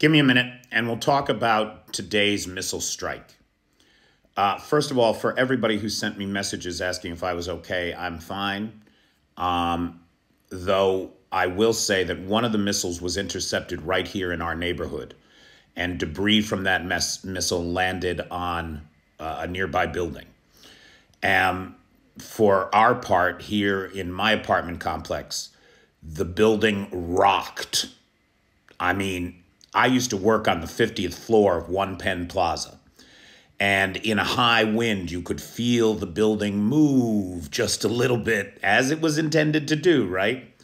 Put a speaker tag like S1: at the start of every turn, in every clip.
S1: Give me a minute and we'll talk about today's missile strike. First of all, for everybody who sent me messages asking if I was okay, I'm fine. Though I will say that one of the missiles was intercepted right here in our neighborhood, and debris from that missile landed on a nearby building. For our part here in my apartment complex, the building rocked. I mean, I used to work on the 50th floor of One Penn Plaza. And in a high wind, you could feel the building move just a little bit, as it was intended to do, right?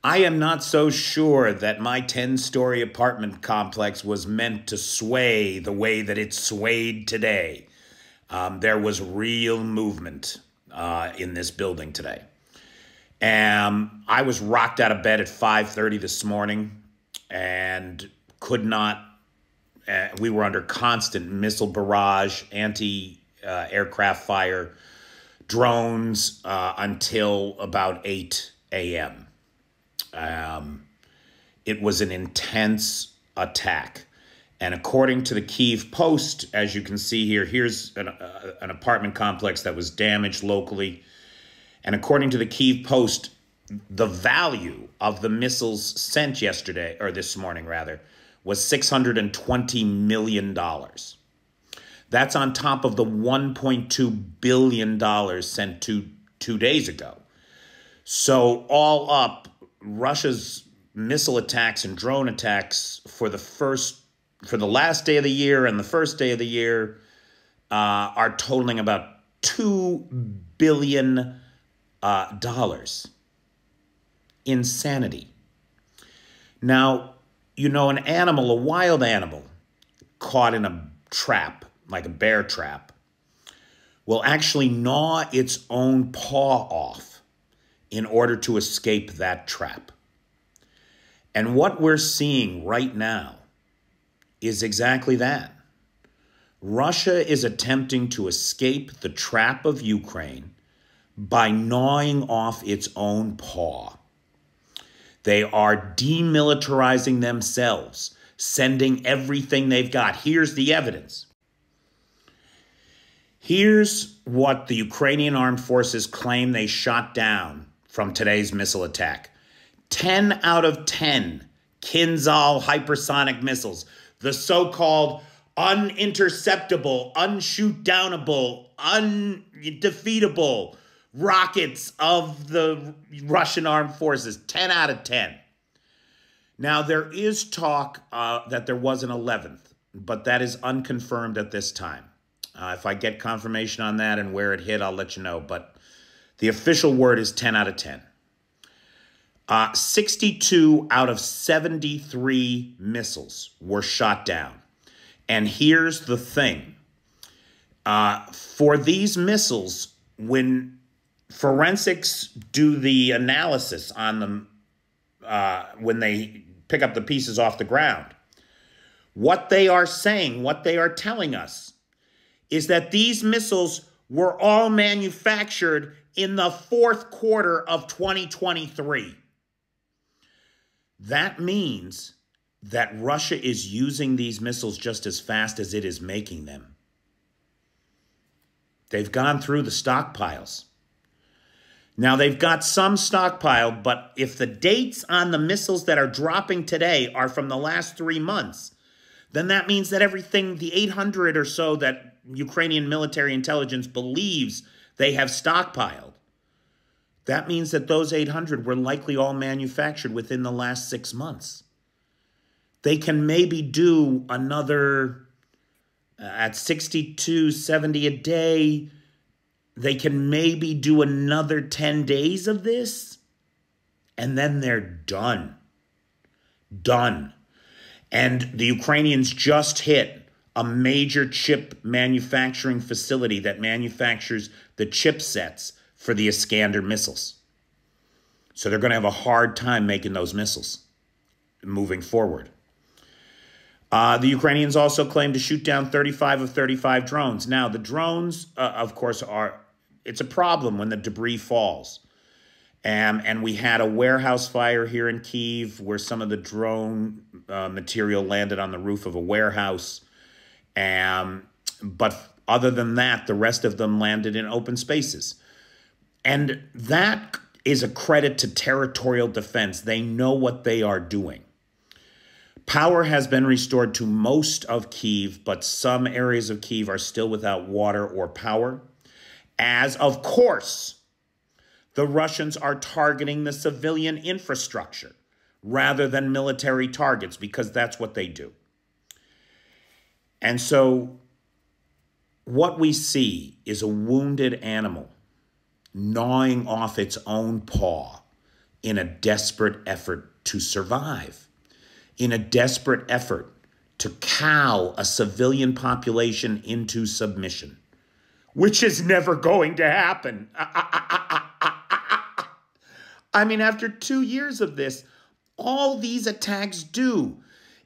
S1: I am not so sure that my 10-story apartment complex was meant to sway the way that it swayed today. There was real movement in this building today. I was rocked out of bed at 5:30 this morning and could not. We were under constant missile barrage, anti-aircraft fire, drones until about 8 a.m. It was an intense attack. And according to the Kyiv Post, as you can see here, here's an apartment complex that was damaged locally. And according to the Kyiv Post, the value of the missiles sent yesterday, or this morning rather, was $620 million. That's on top of the $1.2 billion sent two days ago. So all up, Russia's missile attacks and drone attacks for the last day of the year and the first day of the year are totaling about $2 billion. Insanity. Now, you know, an animal, a wild animal, caught in a trap, like a bear trap, will actually gnaw its own paw off in order to escape that trap. And what we're seeing right now is exactly that. Russia is attempting to escape the trap of Ukraine by gnawing off its own paw. They are demilitarizing themselves, sending everything they've got. Here's the evidence. Here's what the Ukrainian armed forces claim they shot down from today's missile attack. 10 out of 10 Kinzhal hypersonic missiles, the so-called uninterceptable, unshoot-downable, undefeatable rockets of the Russian armed forces, 10 out of 10. Now, there is talk that there was an 11th, but that is unconfirmed at this time. If I get confirmation on that and where it hit, I'll let you know. But the official word is 10 out of 10. 62 out of 73 missiles were shot down. And here's the thing. For these missiles, when forensics do the analysis on them when they pick up the pieces off the ground, what they are saying, what they are telling us, is that these missiles were all manufactured in the fourth quarter of 2023. That means that Russia is using these missiles just as fast as it is making them. They've gone through the stockpiles. Now, they've got some stockpiled, but if the dates on the missiles that are dropping today are from the last 3 months, then that means that everything, the 800 or so that Ukrainian military intelligence believes they have stockpiled, that means that those 800 were likely all manufactured within the last 6 months. They can maybe do another, at 62, 70 a day, they can maybe do another 10 days of this, and then they're done. Done. And the Ukrainians just hit a major chip manufacturing facility that manufactures the chipsets for the Iskander missiles. So they're going to have a hard time making those missiles moving forward. The Ukrainians also claim to shoot down 35 of 35 drones. Now, the drones, of course, it's a problem when the debris falls. And we had a warehouse fire here in Kyiv where some of the drone material landed on the roof of a warehouse. But other than that, the rest of them landed in open spaces. And that is a credit to territorial defense. They know what they are doing. Power has been restored to most of Kyiv, but some areas of Kyiv are still without water or power. As, of course, the Russians are targeting the civilian infrastructure rather than military targets, because that's what they do. And so what we see is a wounded animal gnawing off its own paw in a desperate effort to survive, in a desperate effort to cow a civilian population into submission, which is never going to happen. I mean, after 2 years of this, all these attacks do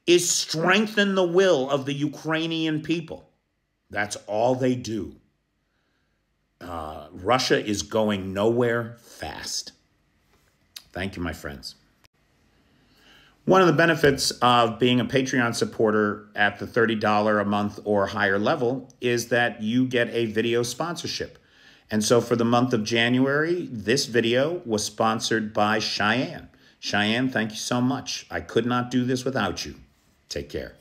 S1: is strengthen the will of the Ukrainian people. That's all they do. Russia is going nowhere fast. Thank you, my friends. One of the benefits of being a Patreon supporter at the $30 a month or higher level is that you get a video sponsorship. And so for the month of January, this video was sponsored by Cheyenne. Cheyenne, thank you so much. I could not do this without you. Take care.